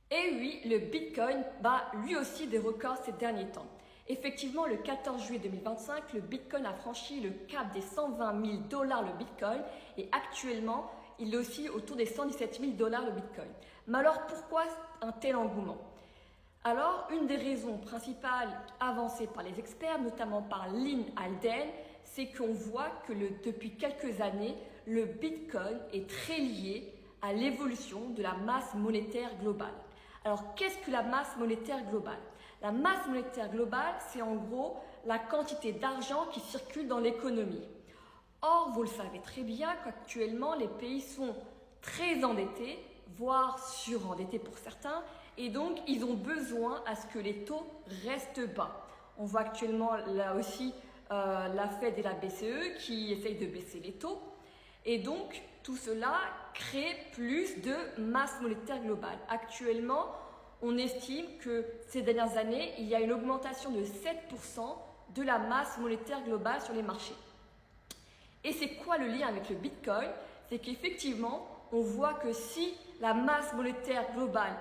Et oui, le Bitcoin bat lui aussi des records ces derniers temps. Effectivement, le 14 juillet 2025, le Bitcoin a franchi le cap des 120 000 dollars le Bitcoin et actuellement, il est aussi autour des 117 000 dollars le Bitcoin. Mais alors, pourquoi un tel engouement? Alors, une des raisons principales avancées par les experts, notamment par Lynn Alden, c'est qu'on voit que depuis quelques années, le Bitcoin est très lié à l'évolution de la masse monétaire globale. Alors, qu'est-ce que la masse monétaire globale? La masse monétaire globale, c'est en gros la quantité d'argent qui circule dans l'économie. Or, vous le savez très bien qu'actuellement, les pays sont très endettés, voire surendettés pour certains, et donc ils ont besoin à ce que les taux restent bas. On voit actuellement là aussi la Fed et la BCE qui essayent de baisser les taux, et donc tout cela crée plus de masse monétaire globale. Actuellement, on estime que ces dernières années, il y a une augmentation de 7% de la masse monétaire globale sur les marchés. Et c'est quoi le lien avec le Bitcoin? C'est qu'effectivement, on voit que si la masse monétaire globale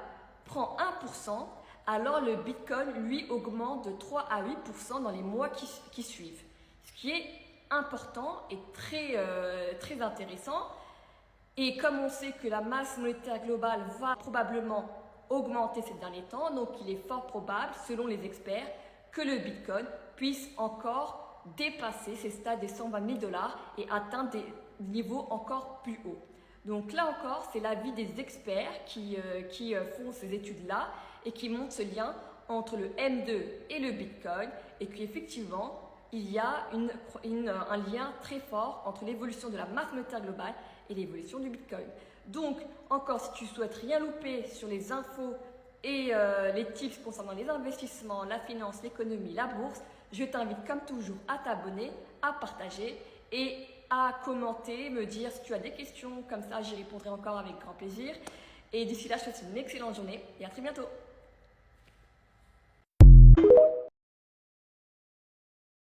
prend 1%, alors le Bitcoin, lui, augmente de 3 à 8% dans les mois qui suivent. Ce qui est important et très intéressant. Et comme on sait que la masse monétaire globale va probablement augmenter ces derniers temps, donc il est fort probable, selon les experts, que le Bitcoin puisse encore dépasser ces stades des 120 000 dollars et atteindre des niveaux encore plus hauts. Donc là encore, c'est l'avis des experts qui font ces études-là et qui montrent ce lien entre le M2 et le Bitcoin et qu'effectivement, il y a un lien très fort entre l'évolution de la masse monétaire globale et l'évolution du Bitcoin. Donc, encore, si tu souhaites rien louper sur les infos et les tips concernant les investissements, la finance, l'économie, la bourse, je t'invite comme toujours à t'abonner, à partager et à commenter, me dire si tu as des questions, comme ça j'y répondrai encore avec grand plaisir. Et d'ici là, je te souhaite une excellente journée et à très bientôt.